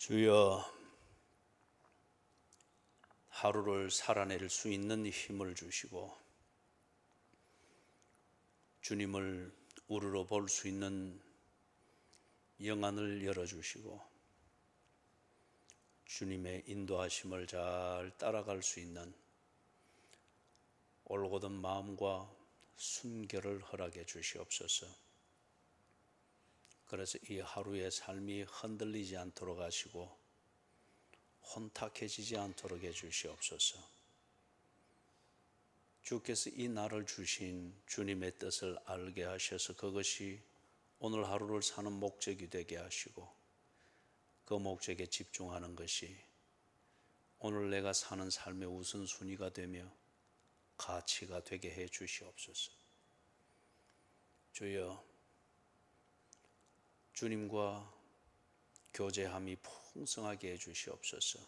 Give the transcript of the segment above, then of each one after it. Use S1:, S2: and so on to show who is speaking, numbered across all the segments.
S1: 주여, 하루를 살아낼 수 있는 힘을 주시고 주님을 우러러 볼 수 있는 영안을 열어주시고 주님의 인도하심을 잘 따라갈 수 있는 올곧은 마음과 순결을 허락해 주시옵소서. 그래서 이 하루의 삶이 흔들리지 않도록 하시고 혼탁해지지 않도록 해 주시옵소서. 주께서 이 날을 주신 주님의 뜻을 알게 하셔서 그것이 오늘 하루를 사는 목적이 되게 하시고 그 목적에 집중하는 것이 오늘 내가 사는 삶의 우선순위가 되며 가치가 되게 해 주시옵소서. 주여, 주님과 교제함이 풍성하게 해 주시옵소서.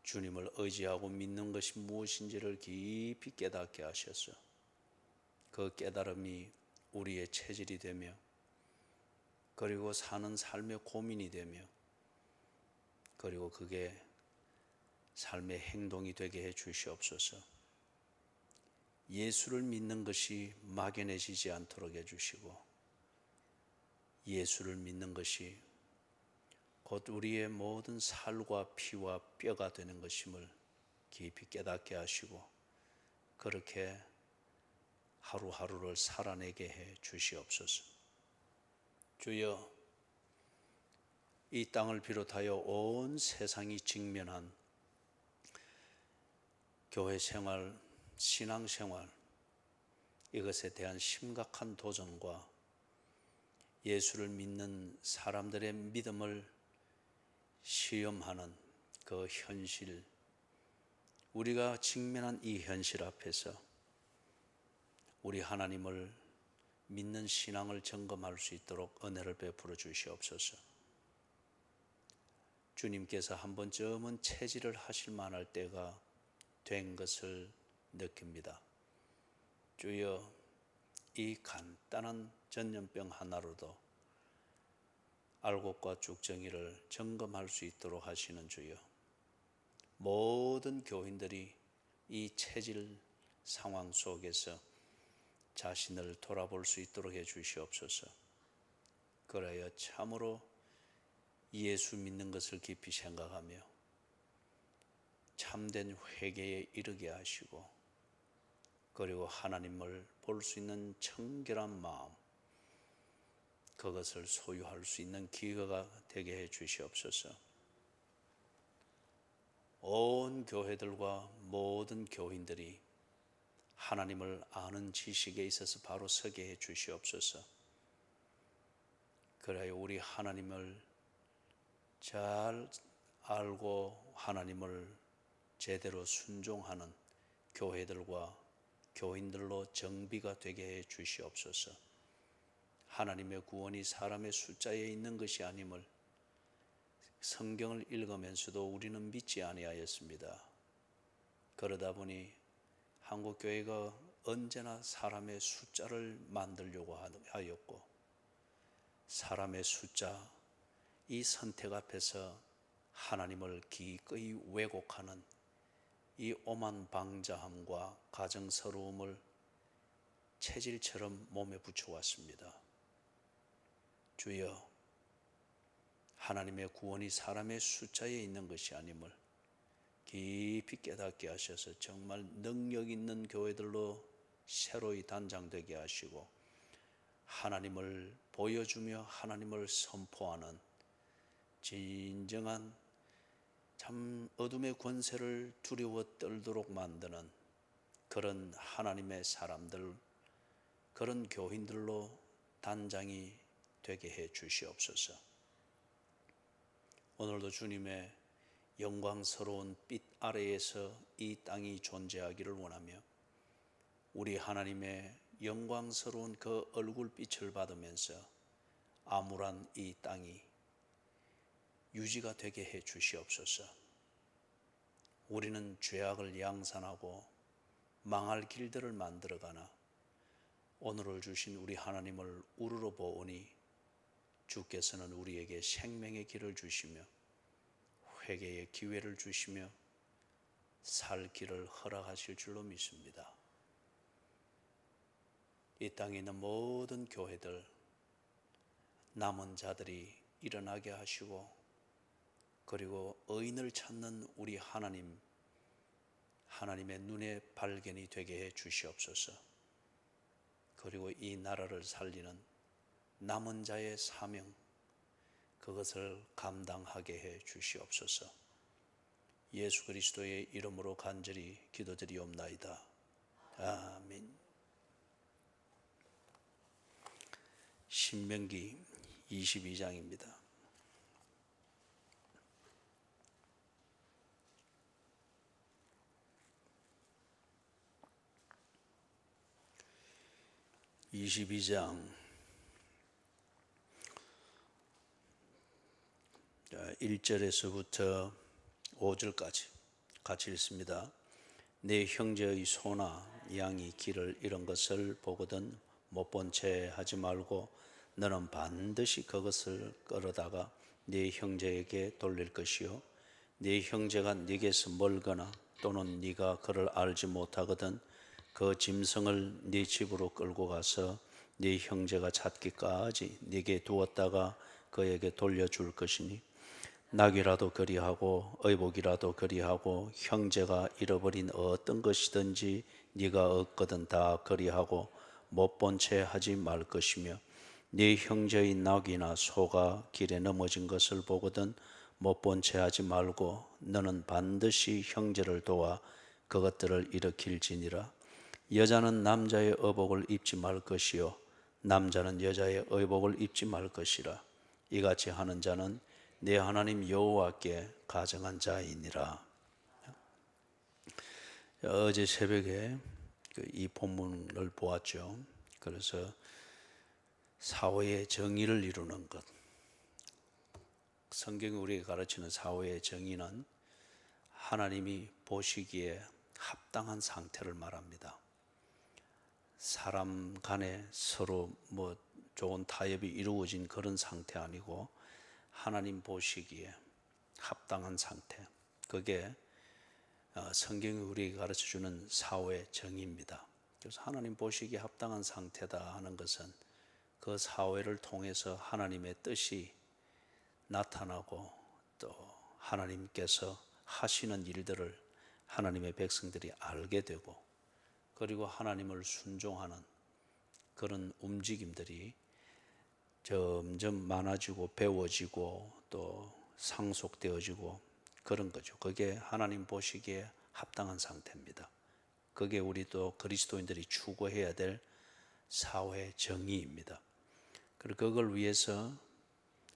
S1: 주님을 의지하고 믿는 것이 무엇인지를 깊이 깨닫게 하셔서 그 깨달음이 우리의 체질이 되며 그리고 사는 삶의 고민이 되며 그리고 그게 삶의 행동이 되게 해 주시옵소서. 예수를 믿는 것이 막연해지지 않도록 해 주시고 예수를 믿는 것이 곧 우리의 모든 살과 피와 뼈가 되는 것임을 깊이 깨닫게 하시고 그렇게 하루하루를 살아내게 해 주시옵소서. 주여, 이 땅을 비롯하여 온 세상이 직면한 교회 생활, 신앙 생활, 이것에 대한 심각한 도전과 예수를 믿는 사람들의 믿음을 시험하는 그 현실, 우리가 직면한 이 현실 앞에서 우리 하나님을 믿는 신앙을 점검할 수 있도록 은혜를 베풀어 주시옵소서. 주님께서 한 번쯤은 체질을 하실 만할 때가 된 것을 느낍니다. 주여, 이 간단한 전염병 하나로도 알곡과 쭉정이를 점검할 수 있도록 하시는 주여, 모든 교인들이 이 체질 상황 속에서 자신을 돌아볼 수 있도록 해 주시옵소서. 그래야 참으로 예수 믿는 것을 깊이 생각하며 참된 회개에 이르게 하시고 그리고 하나님을 볼 수 있는 청결한 마음, 그것을 소유할 수 있는 기회가 되게 해 주시옵소서. 온 교회들과 모든 교인들이 하나님을 아는 지식에 있어서 바로 서게 해 주시옵소서. 그래야 우리 하나님을 잘 알고 하나님을 제대로 순종하는 교회들과 교인들로 정비가 되게 해 주시옵소서. 하나님의 구원이 사람의 숫자에 있는 것이 아님을 성경을 읽으면서도 우리는 믿지 아니하였습니다. 그러다 보니 한국교회가 언제나 사람의 숫자를 만들려고 하였고 사람의 숫자, 이 선택 앞에서 하나님을 기꺼이 왜곡하는 이 오만 방자함과 가정서러움을 체질처럼 몸에 붙여왔습니다. 주여, 하나님의 구원이 사람의 숫자에 있는 것이 아님을 깊이 깨닫게 하셔서 정말 능력 있는 교회들로 새로이 단장되게 하시고 하나님을 보여주며 하나님을 선포하는 진정한 참 어둠의 권세를 두려워 떨도록 만드는 그런 하나님의 사람들, 그런 교인들로 단장이 되게 해 주시옵소서. 오늘도 주님의 영광스러운 빛 아래에서 이 땅이 존재하기를 원하며 우리 하나님의 영광스러운 그 얼굴빛을 받으면서 암울한 이 땅이 유지가 되게 해 주시옵소서. 우리는 죄악을 양산하고 망할 길들을 만들어가나 오늘을 주신 우리 하나님을 우러러 보오니 주께서는 우리에게 생명의 길을 주시며 회개의 기회를 주시며 살 길을 허락하실 줄로 믿습니다. 이 땅에 있는 모든 교회들, 남은 자들이 일어나게 하시고, 그리고 의인을 찾는 우리 하나님의 눈에 발견이 되게 해 주시옵소서. 그리고 이 나라를 살리는 남은 자의 사명, 그것을 감당하게 해 주시옵소서. 예수 그리스도의 이름으로 간절히 기도드리옵나이다. 아멘. 신명기 22장입니다. (22장) 1절에서부터 5절까지 같이 읽습니다. 내 형제의 소나 양이 길을 잃은 것을 보거든 못 본 채 하지 말고 너는 반드시 그것을 끌어다가 네 형제에게 돌릴 것이요, 네 형제가 네게서 멀거나 또는 네가 그를 알지 못하거든 그 짐승을 네 집으로 끌고 가서 네 형제가 찾기까지 네게 두었다가 그에게 돌려줄 것이니, 낙이라도 그리하고 의복이라도 그리하고 형제가 잃어버린 어떤 것이든지 네가 얻거든 다 그리하고 못 본 채 하지 말 것이며, 네 형제의 낙이나 소가 길에 넘어진 것을 보거든 못 본 채 하지 말고 너는 반드시 형제를 도와 그것들을 일으킬지니라. 여자는 남자의 의복을 입지 말 것이요, 남자는 여자의 의복을 입지 말 것이라. 이같이 하는 자는 내 하나님 여호와께 가증한 자이니라. 어제 새벽에 이 본문을 보았죠. 그래서 사회의 정의를 이루는 것, 성경이 우리에게 가르치는 사회의 정의는 하나님이 보시기에 합당한 상태를 말합니다. 사람 간에 서로 좋은 타협이 이루어진 그런 상태 아니고 하나님 보시기에 합당한 상태, 그게 성경이 우리에게 가르쳐주는 사회 정의입니다. 그래서 하나님 보시기에 합당한 상태다 하는 것은 그 사회를 통해서 하나님의 뜻이 나타나고 또 하나님께서 하시는 일들을 하나님의 백성들이 알게 되고, 그리고 하나님을 순종하는 그런 움직임들이 점점 많아지고 배워지고 또 상속되어지고 그런 거죠. 그게 하나님 보시기에 합당한 상태입니다. 그게 우리도 그리스도인들이 추구해야 될 사회 정의입니다. 그리고 그걸 위해서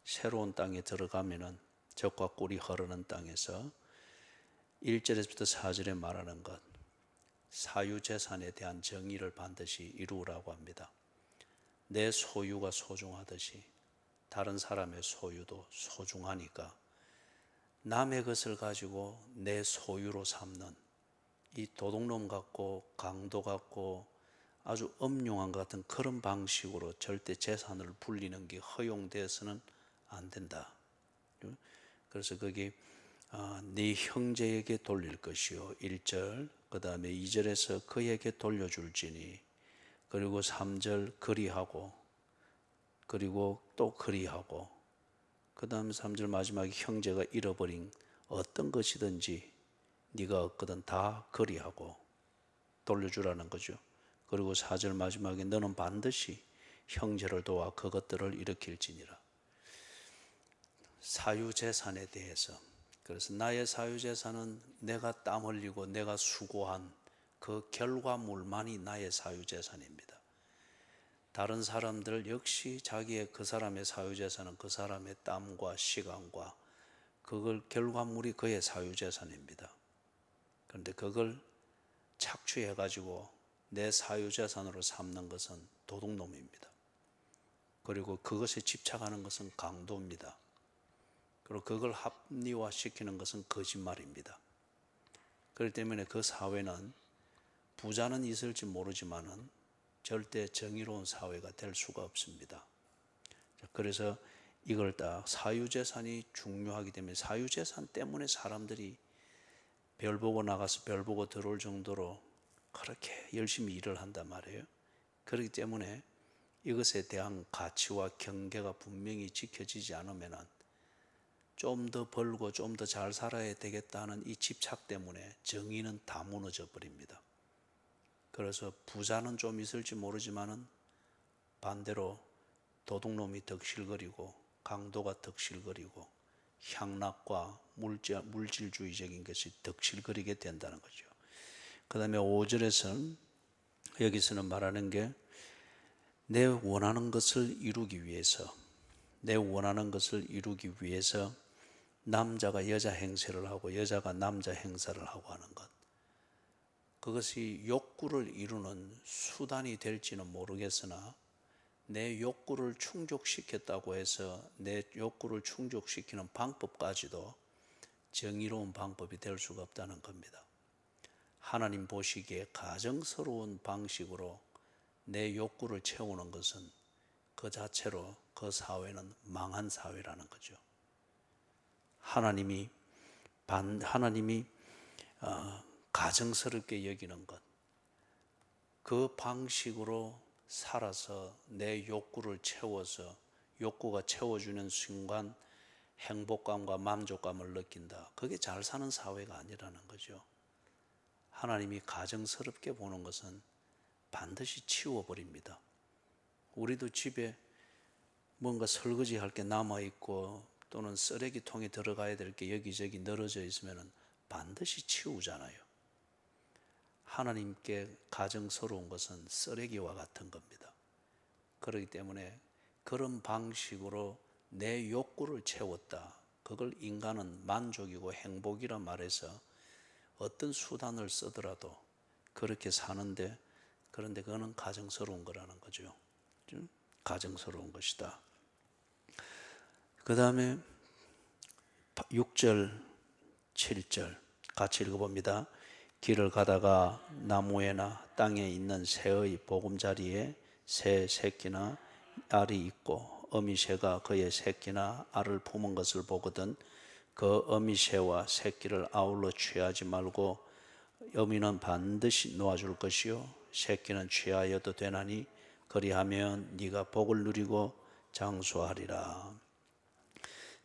S1: 새로운 땅에 들어가면은 젖과 꿀이 흐르는 땅에서 1절에서부터 4절에 말하는 것, 사유재산에 대한 정의를 반드시 이루라고 합니다. 내 소유가 소중하듯이 다른 사람의 소유도 소중하니까 남의 것을 가지고 내 소유로 삼는 이 도둑놈 같고 강도 같고 아주 엄룡한 것 같은 그런 방식으로 절대 재산을 불리는 게 허용되어서는 안 된다. 그래서 거기 네 형제에게 돌릴 것이요 1절, 그 다음에 2절에서 그에게 돌려줄지니, 그리고 3절 그리하고, 그리고 또 그리하고, 그 다음 3절 마지막에 형제가 잃어버린 어떤 것이든지 네가 얻거든 다 그리하고 돌려주라는 거죠. 그리고 4절 마지막에 너는 반드시 형제를 도와 그것들을 일으킬지니라. 사유재산에 대해서, 그래서 나의 사유재산은 내가 땀 흘리고 내가 수고한 그 결과물만이 나의 사유재산입니다. 다른 사람들 역시 자기의 그 사람의 사유재산은 그 사람의 땀과 시간과 그걸 결과물이 그의 사유재산입니다. 그런데 그걸 착취해가지고 내 사유재산으로 삼는 것은 도둑놈입니다. 그리고 그것에 집착하는 것은 강도입니다. 그리고 그걸 합리화시키는 것은 거짓말입니다. 그렇기 때문에 그 사회는 부자는 있을지 모르지만은 절대 정의로운 사회가 될 수가 없습니다. 그래서 이걸 딱 사유재산이 중요하기 때문에 사유재산 때문에 사람들이 별 보고 나가서 별 보고 들어올 정도로 그렇게 열심히 일을 한단 말이에요. 그렇기 때문에 이것에 대한 가치와 경계가 분명히 지켜지지 않으면 좀 더 벌고 좀 더 잘 살아야 되겠다는 이 집착 때문에 정의는 다 무너져 버립니다. 그래서 부자는 좀 있을지 모르지만은 반대로 도둑놈이 덕실거리고 강도가 덕실거리고 향락과 물질주의적인 것이 덕실거리게 된다는 거죠. 그 다음에 5절에서는 여기서는 말하는 게 내 원하는 것을 이루기 위해서 남자가 여자 행세를 하고 여자가 남자 행사를 하고 하는 것, 그것이 욕구를 이루는 수단이 될지는 모르겠으나 내 욕구를 충족시켰다고 해서 내 욕구를 충족시키는 방법까지도 정의로운 방법이 될 수가 없다는 겁니다. 하나님 보시기에 가정스러운 방식으로 내 욕구를 채우는 것은 그 자체로 그 사회는 망한 사회라는 거죠. 하나님이 가정스럽게 여기는 것, 그 방식으로 살아서 내 욕구를 채워서 욕구가 채워주는 순간 행복감과 만족감을 느낀다. 그게 잘 사는 사회가 아니라는 거죠. 하나님이 가정스럽게 보는 것은 반드시 치워버립니다. 우리도 집에 뭔가 설거지 할 게 남아있고 또는 쓰레기통에 들어가야 될 게 여기저기 늘어져 있으면 반드시 치우잖아요. 하나님께 가정스러운 것은 쓰레기와 같은 겁니다. 그렇기 때문에 그런 방식으로 내 욕구를 채웠다. 그걸 인간은 만족이고 행복이라 말해서 어떤 수단을 쓰더라도 그렇게 사는데, 그런데 그거는 가정스러운 거라는 거죠. 가정스러운 것이다. 그 다음에 6절, 7절 같이 읽어봅니다. 길을 가다가 나무에나 땅에 있는 새의 보금자리에 새 새끼나 알이 있고 어미새가 그의 새끼나 알을 품은 것을 보거든 그 어미새와 새끼를 아울러 취하지 말고 어미는 반드시 놓아줄 것이요 새끼는 취하여도 되나니 그리하면 네가 복을 누리고 장수하리라.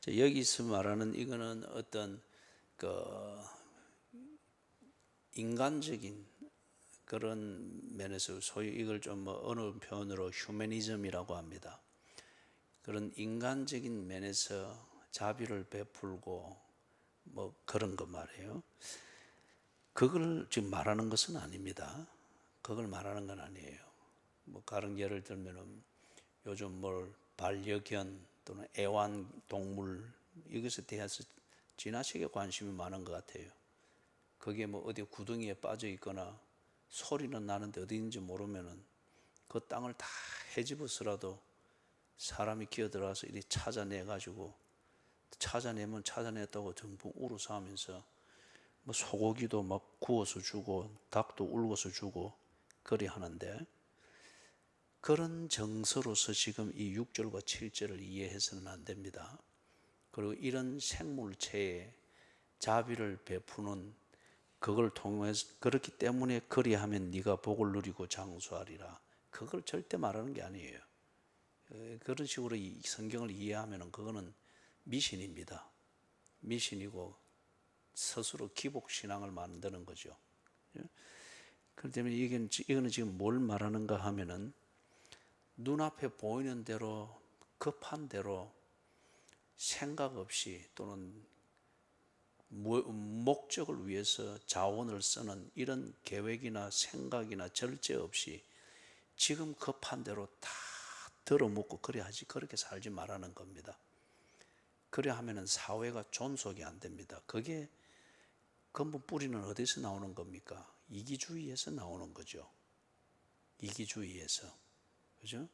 S1: 여기서 말하는 이거는 어떤 인간적인 그런 면에서 소위 이걸 좀 어느 표현으로 휴머니즘이라고 합니다. 그런 인간적인 면에서 자비를 베풀고 그런 거 말이에요. 그걸 지금 말하는 것은 아닙니다. 그걸 말하는 건 아니에요. 다른 예를 들면은 요즘 반려견 또는 애완동물 이것에 대해서 지나치게 관심이 많은 것 같아요. 그게 어디 구덩이에 빠져 있거나 소리는 나는데 어디 있는지 모르면은 그 땅을 다 헤집어서라도 사람이 기어들어와서 이리 찾아내가지고 찾아내면 찾아냈다고 덩붕 울어서 하면서 소고기도 구워서 주고 닭도 울고서 주고 그리 하는데, 그런 정서로서 지금 이 6절과 7절을 이해해서는 안 됩니다. 그리고 이런 생물체에 자비를 베푸는 그걸 통해서 그렇기 때문에 그리하면 네가 복을 누리고 장수하리라. 그걸 절대 말하는 게 아니에요. 그런 식으로 이 성경을 이해하면 그거는 미신입니다. 미신이고 스스로 기복신앙을 만드는 거죠. 그렇기 때문에 이거는 지금 뭘 말하는가 하면은 눈앞에 보이는 대로 급한 대로 생각 없이 또는 목적을 위해서 자원을 쓰는 이런 계획이나 생각이나 절제 없이 지금 급한 대로 다 들어먹고 그렇게 살지 말라는 겁니다. 그래 하면은 사회가 존속이 안 됩니다. 그게 근본 뿌리는 어디서 나오는 겁니까? 이기주의에서 나오는 거죠. 이기주의에서. 그죠?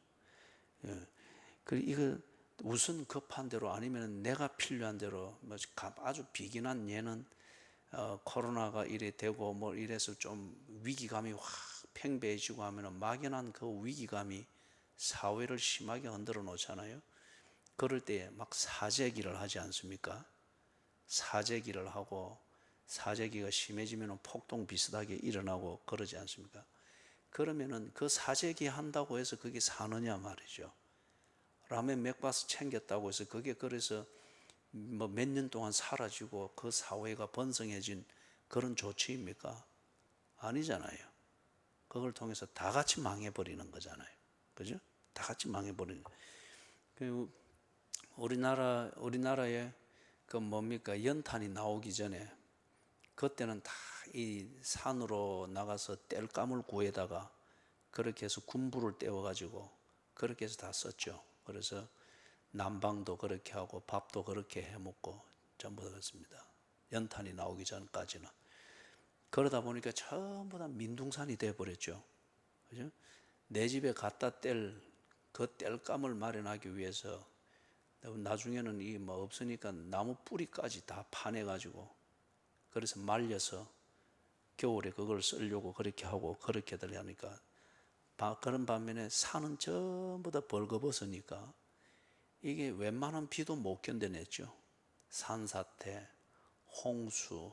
S1: 예. 그리고 이거 우선 급한 대로 아니면 내가 필요한 대로 아주 비긴한 예는 코로나가 이래 되고 이래서 좀 위기감이 확 팽배해지고 하면은 막연한 그 위기감이 사회를 심하게 흔들어 놓잖아요. 그럴 때에 막 사재기를 하지 않습니까? 사재기를 하고 사재기가 심해지면 폭동 비슷하게 일어나고 그러지 않습니까? 그러면은 그 사재기 한다고 해서 그게 사느냐 말이죠. 라면 몇 바스 챙겼다고 해서 그게 그래서 뭐 몇 년 동안 사라지고 그 사회가 번성해진 그런 조치입니까? 아니잖아요. 그걸 통해서 다 같이 망해버리는 거잖아요. 그죠? 다 같이 망해버리는. 그 우리나라에 그 뭡니까? 연탄이 나오기 전에 그때는 다 이 산으로 나가서 땔감을 구해다가 그렇게 해서 군부를 떼어가지고 그렇게 해서 다 썼죠. 그래서 난방도 그렇게 하고 밥도 그렇게 해먹고 전부 다 그렇습니다. 연탄이 나오기 전까지는. 그러다 보니까 전부 다 민둥산이 되어버렸죠. 그죠? 내 집에 갖다 뗄 그 땔감을 마련하기 위해서 나중에는 이 뭐 없으니까 나무 뿌리까지 다 파내가지고 그래서 말려서 겨울에 그걸 쓰려고 그렇게 하고 그렇게들 하니까 그런 반면에 산은 전부 다 벌거벗으니까 이게 웬만한 비도 못 견뎌냈죠. 산사태, 홍수,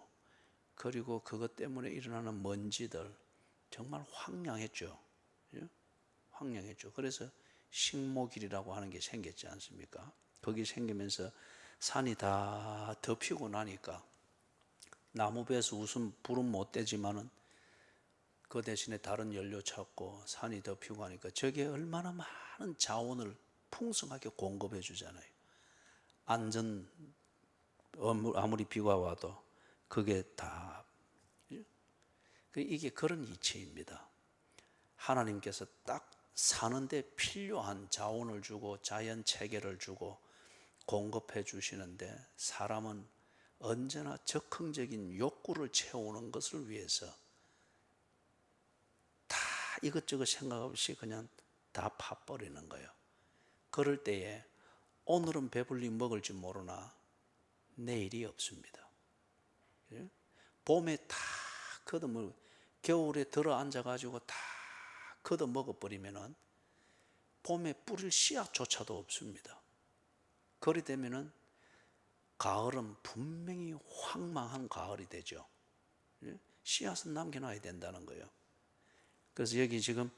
S1: 그리고 그것 때문에 일어나는 먼지들 정말 황량했죠. 황량했죠. 그래서 식목일이라고 하는 게 생겼지 않습니까? 거기 생기면서 산이 다 덮이고 나니까 나무배에서 우선 불은 못 떼지만은 그 대신에 다른 연료 찾고 산이 덮이고 하니까 저게 얼마나 많은 자원을 풍성하게 공급해 주잖아요. 안전 아무리 비가 와도 그게 다 이게 그런 이치입니다. 하나님께서 딱 사는데 필요한 자원을 주고 자연 체계를 주고 공급해 주시는데 사람은 언제나 적흥적인 욕구를 채우는 것을 위해서 다 이것저것 생각 없이 그냥 다 파버리는 거예요. 그럴 때에 오늘은 배불리 먹을지 모르나 내일이 없습니다. 봄에 다 걷어먹고 겨울에 들어 앉아가지고 다 걷어먹어버리면은 봄에 뿌릴 씨앗조차도 없습니다. 그리 되면은 가을은 분명히 황망한 가을이 되죠. 씨앗은 남겨놔야 된다는 거예요. 그래서 여기 지금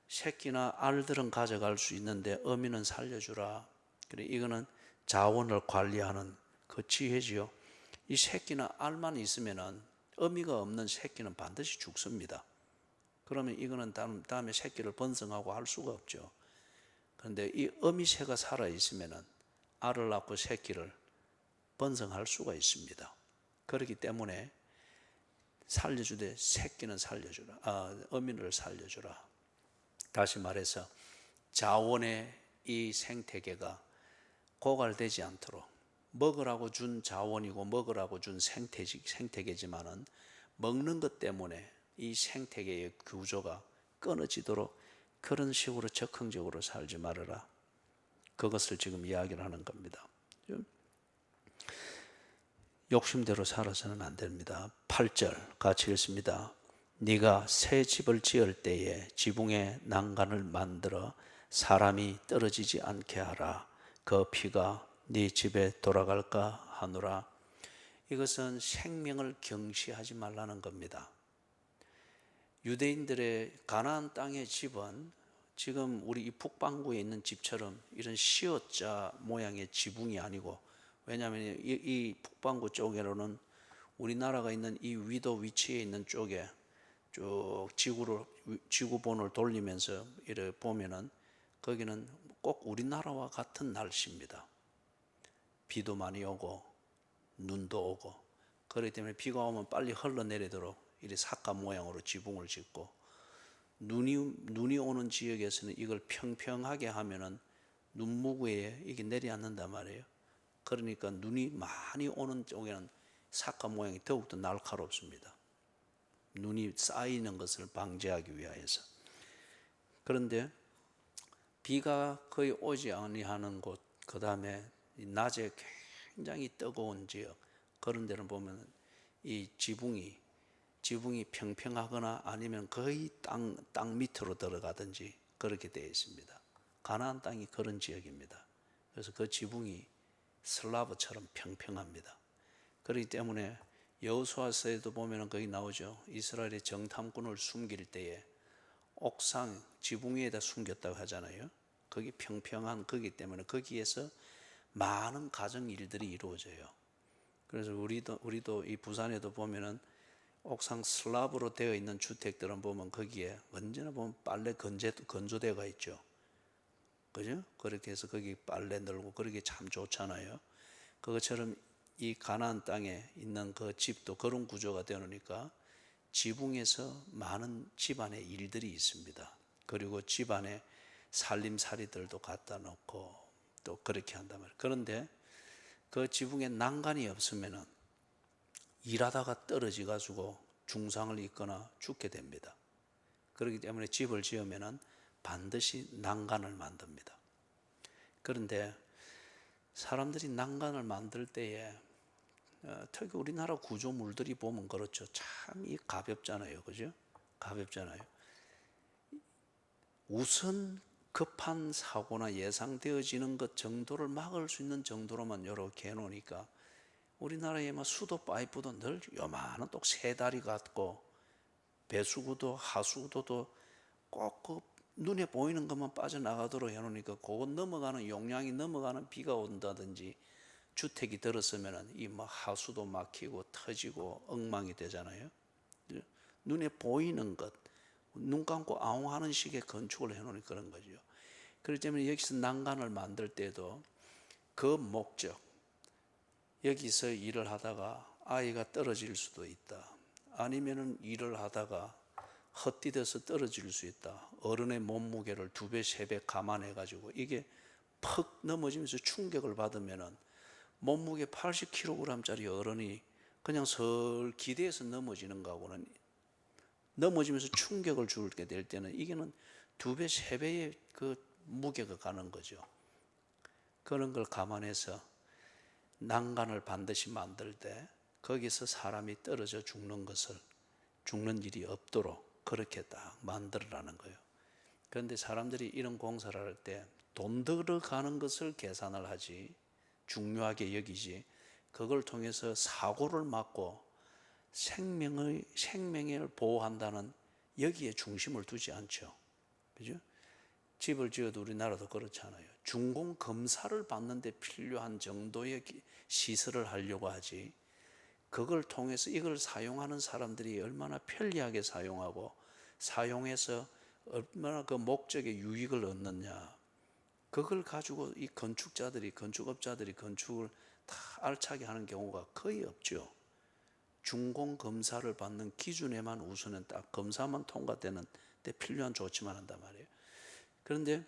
S1: 새끼나 알들은 가져갈 수 있는데 어미는 살려주라. 그래 이거는 자원을 관리하는 그 지혜지요. 이 새끼나 알만 있으면은 어미가 없는 새끼는 반드시 죽습니다. 그러면 이거는 다음에 새끼를 번성하고 할 수가 없죠. 그런데 이 어미새가 살아 있으면은 알을 낳고 새끼를 번성할 수가 있습니다. 그렇기 때문에 살려주되 새끼는 살려주라. 어미를 살려주라. 다시 말해서 자원의 이 생태계가 고갈되지 않도록 먹으라고 준 자원이고 먹으라고 준 생태계지만은 먹는 것 때문에 이 생태계의 구조가 끊어지도록 그런 식으로 적극적으로 살지 말아라. 그것을 지금 이야기를 하는 겁니다. 욕심대로 살아서는 안 됩니다. 8절 같이 읽습니다. 네가 새 집을 지을 때에 지붕에 난간을 만들어 사람이 떨어지지 않게 하라. 그 피가 네 집에 돌아갈까 하노라. 이것은 생명을 경시하지 말라는 겁니다. 유대인들의 가나안 땅의 집은 지금 우리 이 북반구에 있는 집처럼 이런 시옷자 모양의 지붕이 아니고, 왜냐하면 이 북반구 쪽으로는 우리나라가 있는 이 위도 위치에 있는 쪽에 쭉 지구본을 돌리면서 이렇게 보면은 거기는 꼭 우리나라와 같은 날씨입니다. 비도 많이 오고 눈도 오고, 그렇기 때문에 비가 오면 빨리 흘러내리도록 이렇게 사각 모양으로 지붕을 짓고, 눈이 오는 지역에서는 이걸 평평하게 하면은 눈무구에 이게 내려앉는단 말이에요. 그러니까 눈이 많이 오는 쪽에는 사각 모양이 더욱더 날카롭습니다. 눈이 쌓이는 것을 방지하기 위하여서. 그런데 비가 거의 오지 아니하는 곳, 그 다음에 낮에 굉장히 뜨거운 지역, 그런 데는 보면 이 지붕이 평평하거나 아니면 거의 땅 밑으로 들어가든지 그렇게 되어 있습니다. 가나안 땅이 그런 지역입니다. 그래서 그 지붕이 슬라브처럼 평평합니다. 그렇기 때문에 여호수아서에도 보면 거기 나오죠. 이스라엘의 정탐꾼을 숨길 때에 옥상 지붕 위에다 숨겼다고 하잖아요. 거기 평평한 거기 때문에 거기에서 많은 가정 일들이 이루어져요. 그래서 우리도 이 부산에도 보면은 옥상 슬랍으로 되어 있는 주택들은 보면 거기에 언제나 보면 빨래 건조대가 있죠. 그죠? 그렇게 해서 거기 빨래 널고 그러기 참 좋잖아요. 그것처럼 이 가나안 땅에 있는 그 집도 그런 구조가 되니까 지붕에서 많은 집안의 일들이 있습니다. 그리고 집안에 살림살이들도 갖다 놓고 또 그렇게 한단 말이에요. 그런데 그 지붕에 난간이 없으면은 일하다가 떨어져 가지고 중상을 입거나 죽게 됩니다. 그렇기 때문에 집을 지으면은 반드시 난간을 만듭니다. 그런데 사람들이 난간을 만들 때에 특히 우리나라 구조물들이 보면 그렇죠. 참 이 가볍잖아요. 그죠? 가볍잖아요. 우선 급한 사고나 예상되어지는 것 정도를 막을 수 있는 정도로만 이렇게 해놓으니까 우리나라에 수도 파이프도 늘 요만한 똑 세 다리 같고 배수구도 하수구도 꼭 그 눈에 보이는 것만 빠져나가도록 해놓으니까 그거 넘어가는 용량이 넘어가는 비가 온다든지 주택이 들었으면 이 하수도 막히고 터지고 엉망이 되잖아요. 눈에 보이는 것, 눈 감고 아웅하는 식의 건축을 해놓으니까 그런 거죠. 그렇기 때문에 여기서 난간을 만들 때도 그 목적, 여기서 일을 하다가 아이가 떨어질 수도 있다. 아니면은 일을 하다가 헛디뎌서 떨어질 수 있다. 어른의 몸무게를 2배, 3배 감안해가지고 이게 퍽 넘어지면서 충격을 받으면은 몸무게 80kg짜리 어른이 그냥 설 기대서 넘어지는 거하고는 넘어지면서 충격을 주게 될 때는 이게는 2배, 3배의 그 무게가 가는 거죠. 그런 걸 감안해서 난간을 반드시 만들 때 거기서 사람이 떨어져 죽는 일이 없도록 그렇게 딱 만들어라는 거예요. 그런데 사람들이 이런 공사를 할 때 돈 들어가는 것을 계산을 하지 중요하게 여기지 그걸 통해서 사고를 막고 생명을 보호한다는 여기에 중심을 두지 않죠. 그죠? 집을 지어도 우리나라도 그렇잖아요. 준공 검사를 받는데 필요한 정도의 시설을 하려고 하지 그걸 통해서 이걸 사용하는 사람들이 얼마나 편리하게 사용하고 사용해서 얼마나 그 목적의 유익을 얻느냐 그걸 가지고 이 건축업자들이 건축을 다 알차게 하는 경우가 거의 없죠. 준공 검사를 받는 기준에만 우선은 딱 검사만 통과되는 데 필요한 조치만 한단 말이에요. 그런데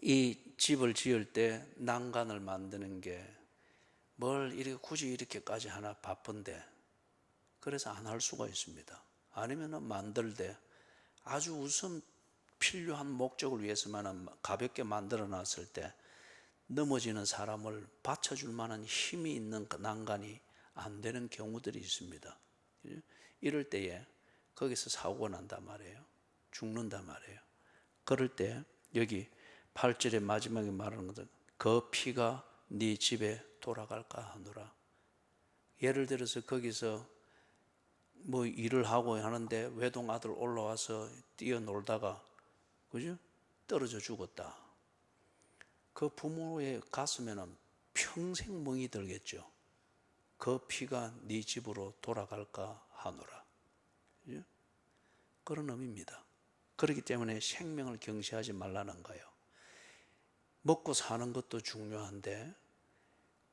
S1: 이 집을 지을 때 난간을 만드는 게 뭘 굳이 이렇게까지 하나 바쁜데 그래서 안 할 수가 있습니다. 아니면은 만들 때 아주 우선 필요한 목적을 위해서만 가볍게 만들어 놨을 때 넘어지는 사람을 받쳐줄 만한 힘이 있는 난간이 안 되는 경우들이 있습니다. 이럴 때에 거기서 사고가 난단 말이에요. 죽는단 말이에요. 그럴 때 여기 8절의 마지막에 말하는 것은 그 피가 네 집에 돌아갈까 하노라. 예를 들어서 거기서 일을 하고 하는데 외동아들 올라와서 뛰어놀다가 그죠? 떨어져 죽었다. 그 부모의 가슴에는 평생 멍이 들겠죠. 그 피가 네 집으로 돌아갈까 하노라. 그죠? 그런 의미입니다. 그렇기 때문에 생명을 경시하지 말라는 거예요. 먹고 사는 것도 중요한데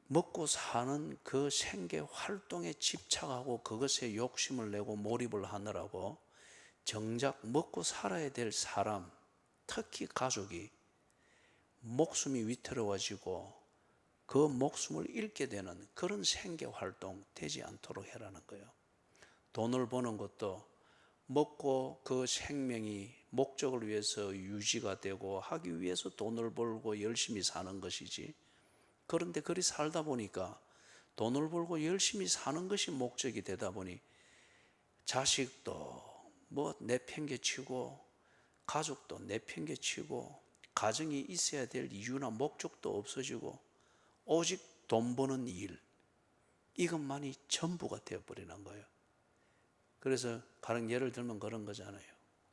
S1: 먹고 사는 그 생계 활동에 집착하고 그것에 욕심을 내고 몰입을 하느라고 정작 먹고 살아야 될 사람, 특히 가족이 목숨이 위태로워지고 그 목숨을 잃게 되는 그런 생계 활동 되지 않도록 해라는 거예요. 돈을 버는 것도 먹고 그 생명이 목적을 위해서 유지가 되고 하기 위해서 돈을 벌고 열심히 사는 것이지. 그런데 그리 살다 보니까 돈을 벌고 열심히 사는 것이 목적이 되다 보니 자식도 내팽개치고 가족도 내팽개치고 가정이 있어야 될 이유나 목적도 없어지고 오직 돈 버는 일, 이것만이 전부가 되어버리는 거예요. 그래서 가령 예를 들면 그런 거잖아요.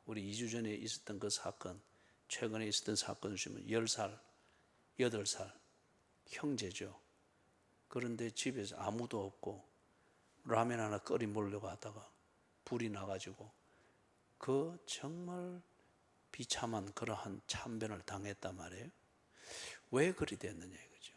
S1: 우리 2주 전에 있었던 그 사건, 최근에 있었던 사건 중에 10살, 8살 형제죠. 그런데 집에서 아무도 없고 라면 하나 끓이 먹으려고 하다가 불이 나가지고 그 정말 비참한 그러한 참변을 당했단 말이에요. 왜 그리 됐느냐 이거죠.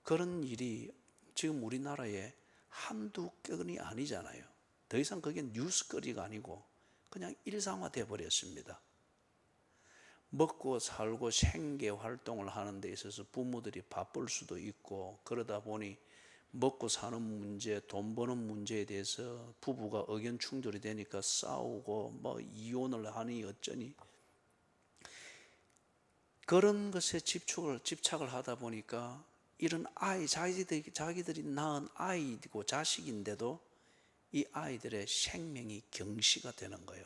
S1: 그런 일이 지금 우리나라에 한두 건이 아니잖아요. 더 이상 그게 뉴스거리가 아니고 그냥 일상화되어 버렸습니다. 먹고 살고 생계 활동을 하는 데 있어서 부모들이 바쁠 수도 있고, 그러다 보니 먹고 사는 문제, 돈 버는 문제에 대해서 부부가 의견 충돌이 되니까 싸우고 뭐 이혼을 하니 어쩌니, 그런 것에 집착을 하다 보니까 이런 아이, 자기들이 낳은 아이고 자식인데도 이 아이들의 생명이 경시가 되는 거예요.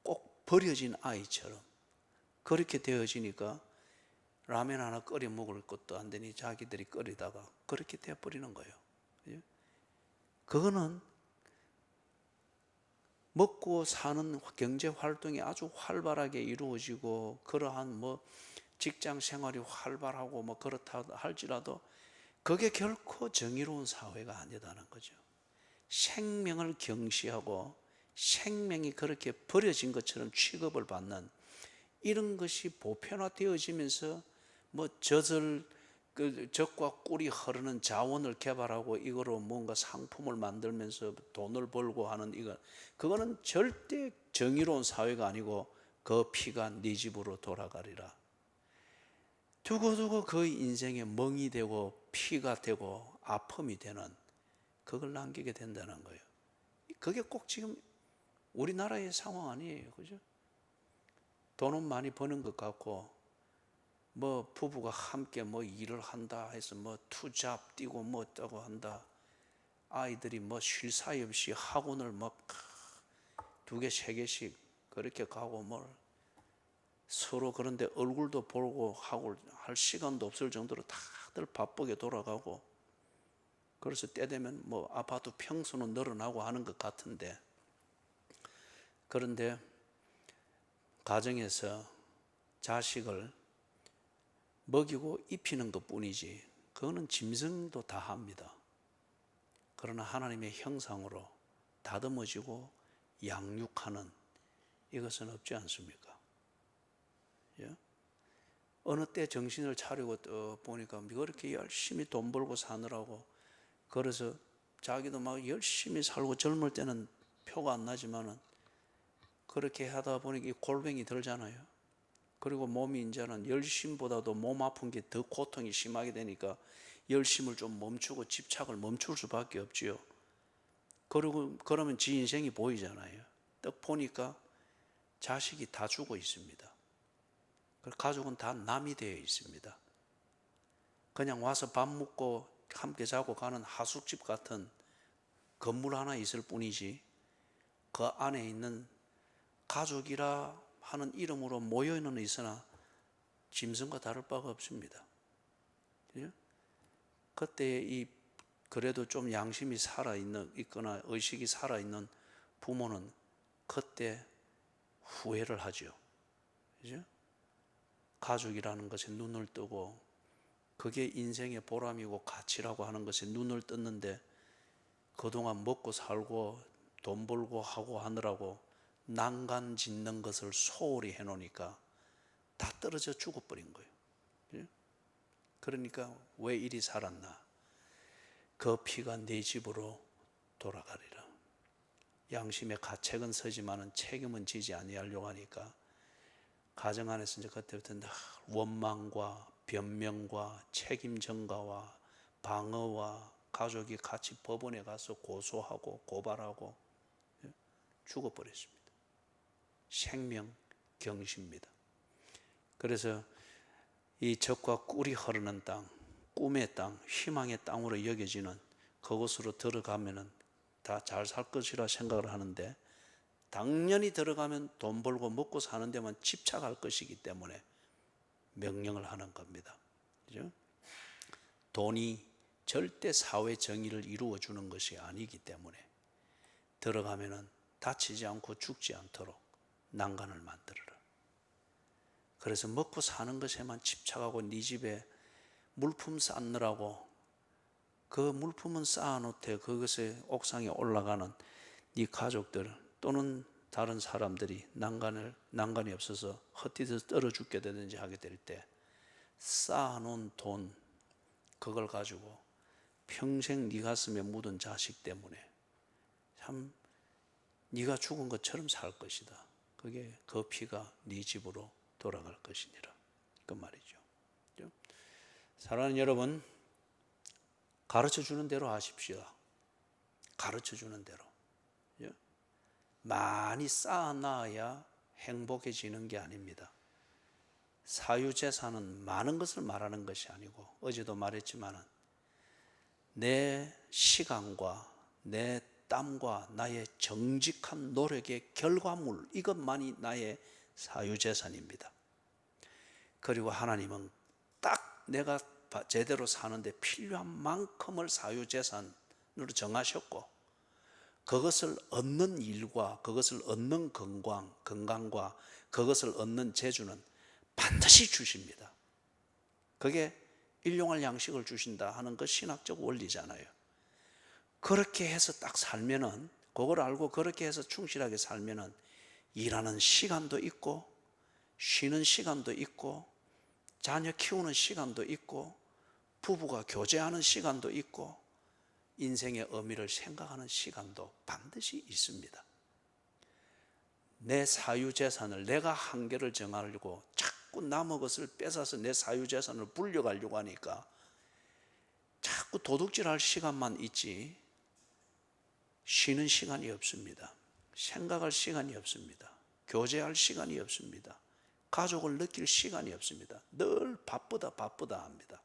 S1: 꼭 버려진 아이처럼 그렇게 되어지니까 라면 하나 끓여 먹을 것도 안 되니 자기들이 끓이다가 그렇게 되어버리는 거예요. 그거는 먹고 사는 경제 활동이 아주 활발하게 이루어지고 그러한 뭐 직장 생활이 활발하고 뭐 그렇다 할지라도 그게 결코 정의로운 사회가 아니다는 거죠. 생명을 경시하고 생명이 그렇게 버려진 것처럼 취급을 받는 이런 것이 보편화되어지면서 뭐 젖과 꿀이 흐르는 자원을 개발하고 이거로 뭔가 상품을 만들면서 돈을 벌고 하는 그거는 절대 정의로운 사회가 아니고 그 피가 네 집으로 돌아가리라. 두고두고 그 인생에 멍이 되고 피가 되고 아픔이 되는 그걸 남기게 된다는 거예요. 그게 꼭 지금 우리나라의 상황 아니에요. 그죠? 돈은 많이 버는 것 같고 뭐 부부가 함께 뭐 일을 한다 해서 뭐 투잡 뛰고 뭐 어쩌고 한다. 아이들이 뭐 쉴 사이 없이 학원을 막 2개, 3개씩 그렇게 가고 뭘 서로 그런데 얼굴도 보고 하고 할 시간도 없을 정도로 다들 바쁘게 돌아가고, 그래서 때 되면 뭐 아파트 평수는 늘어나고 하는 것 같은데, 그런데 가정에서 자식을 먹이고 입히는 것 뿐이지 그거는 짐승도 다 합니다. 그러나 하나님의 형상으로 다듬어지고 양육하는 이것은 없지 않습니까? 예? 어느 때 정신을 차리고 또 보니까 그렇게 열심히 돈 벌고 사느라고, 그래서 자기도 막 열심히 살고 젊을 때는 표가 안 나지만은 그렇게 하다 보니까 이 골병이 들잖아요. 그리고 몸이 이제는 열심보다도 몸 아픈 게 더 고통이 심하게 되니까 열심을 좀 멈추고 집착을 멈출 수밖에 없지요. 그러면 지 인생이 보이잖아요. 딱 보니까 자식이 다 죽어 있습니다. 가족은 다 남이 되어 있습니다. 그냥 와서 밥 먹고 함께 자고 가는 하숙집 같은 건물 하나 있을 뿐이지 그 안에 있는 가족이라 하는 이름으로 모여는 있으나 짐승과 다를 바가 없습니다. 그때 그래도 좀 양심이 있거나 의식이 살아있는 부모는 그때 후회를 하죠. 그죠? 가족이라는 것에 눈을 뜨고 그게 인생의 보람이고 가치라고 하는 것에 눈을 떴는데 그동안 먹고 살고 돈 벌고 하고 하느라고 난간 짓는 것을 소홀히 해놓으니까 다 떨어져 죽어버린 거예요. 그러니까 왜 이리 살았나? 그 피가 네 집으로 돌아가리라. 양심의 가책은 서지만은 책임은 지지 아니하려고 하니까 가정 안에서 이제 그때부터 원망과 변명과 책임 전가와 방어와 가족이 같이 법원에 가서 고소하고 고발하고 죽어버렸습니다. 생명 경시입니다. 그래서 이 젖과 꿀이 흐르는 땅, 꿈의 땅, 희망의 땅으로 여겨지는 그곳으로 들어가면은 다 잘 살 것이라 생각을 하는데, 당연히 들어가면 돈 벌고 먹고 사는 데만 집착할 것이기 때문에 명령을 하는 겁니다. 그죠? 돈이 절대 사회 정의를 이루어 주는 것이 아니기 때문에 들어가면은 다치지 않고 죽지 않도록 난간을 만들어라. 그래서 먹고 사는 것에만 집착하고 네 집에 물품 쌓느라고 그 물품은 쌓아놓되 그것에 옥상에 올라가는 네 가족들 또는 다른 사람들이 난간이 없어서 헛디뎌서 떨어 죽게 되든지 하게 될 때 쌓아놓은 돈 그걸 가지고 평생 네 가슴에 묻은 자식 때문에 참 네가 죽은 것처럼 살 것이다. 그게 그 피가 네 집으로 돌아갈 것이니라. 그 말이죠. 사랑하는 여러분, 가르쳐주는 대로 하십시오. 가르쳐주는 대로. 많이 쌓아놔야 행복해지는 게 아닙니다. 사유재산은 많은 것을 말하는 것이 아니고 어제도 말했지만 내 시간과 내 땀과 나의 정직한 노력의 결과물 이것만이 나의 사유재산입니다. 그리고 하나님은 딱 내가 제대로 사는데 필요한 만큼을 사유재산으로 정하셨고 그것을 얻는 일과 그것을 얻는 건강과 그것을 얻는 재주는 반드시 주십니다. 그게 일용할 양식을 주신다 하는 그 신학적 원리잖아요. 그렇게 해서 딱 살면은 그걸 알고 그렇게 해서 충실하게 살면은 일하는 시간도 있고 쉬는 시간도 있고 자녀 키우는 시간도 있고 부부가 교제하는 시간도 있고 인생의 의미를 생각하는 시간도 반드시 있습니다. 내 사유재산을 내가 한계를 정하려고 자꾸 남의 것을 뺏어서 내 사유재산을 불려가려고 하니까 자꾸 도둑질할 시간만 있지 쉬는 시간이 없습니다. 생각할 시간이 없습니다. 교제할 시간이 없습니다. 가족을 느낄 시간이 없습니다. 늘 바쁘다 합니다.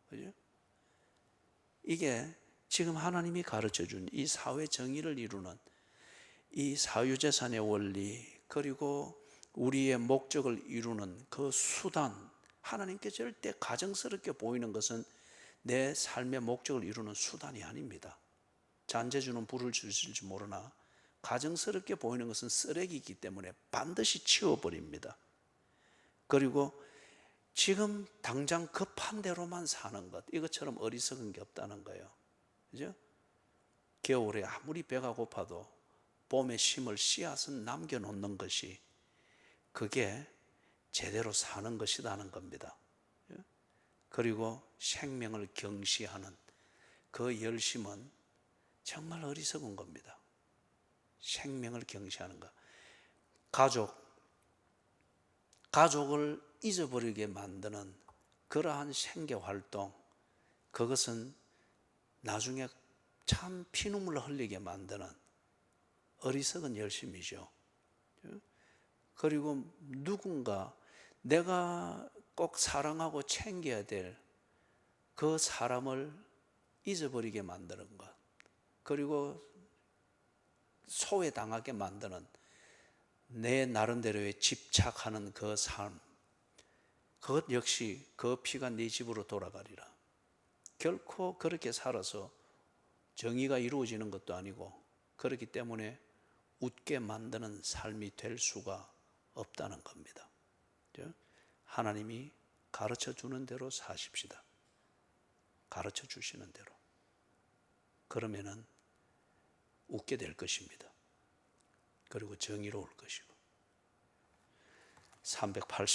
S1: 그죠? 이게 지금 하나님이 가르쳐준 이 사회 정의를 이루는 이 사유재산의 원리 그리고 우리의 목적을 이루는 그 수단 하나님께 절대 가정스럽게 보이는 것은 내 삶의 목적을 이루는 수단이 아닙니다. 잔재주는 불을 주실지 모르나 가정스럽게 보이는 것은 쓰레기이기 때문에 반드시 치워버립니다. 그리고 지금 당장 급한 대로만 사는 것 이것처럼 어리석은 게 없다는 거예요. 그죠? 겨울에 아무리 배가 고파도 봄에 심을 씨앗은 남겨놓는 것이 그게 제대로 사는 것이라는 겁니다. 그리고 생명을 경시하는 그 열심은 정말 어리석은 겁니다. 생명을 경시하는 것. 가족을 잊어버리게 만드는 그러한 생계활동 그것은 나중에 참 피눈물을 흘리게 만드는 어리석은 열심이죠. 그리고 누군가 내가 꼭 사랑하고 챙겨야 될 그 사람을 잊어버리게 만드는 것 그리고 소외당하게 만드는 내 나름대로의 집착하는 그 삶 그것 역시 그 피가 네 집으로 돌아가리라. 결코 그렇게 살아서 정의가 이루어지는 것도 아니고 그렇기 때문에 웃게 만드는 삶이 될 수가 없다는 겁니다. 하나님이 가르쳐 주는 대로 사십시다. 가르쳐 주시는 대로. 그러면은 웃게 될 것입니다. 그리고 정의로울 것이고 384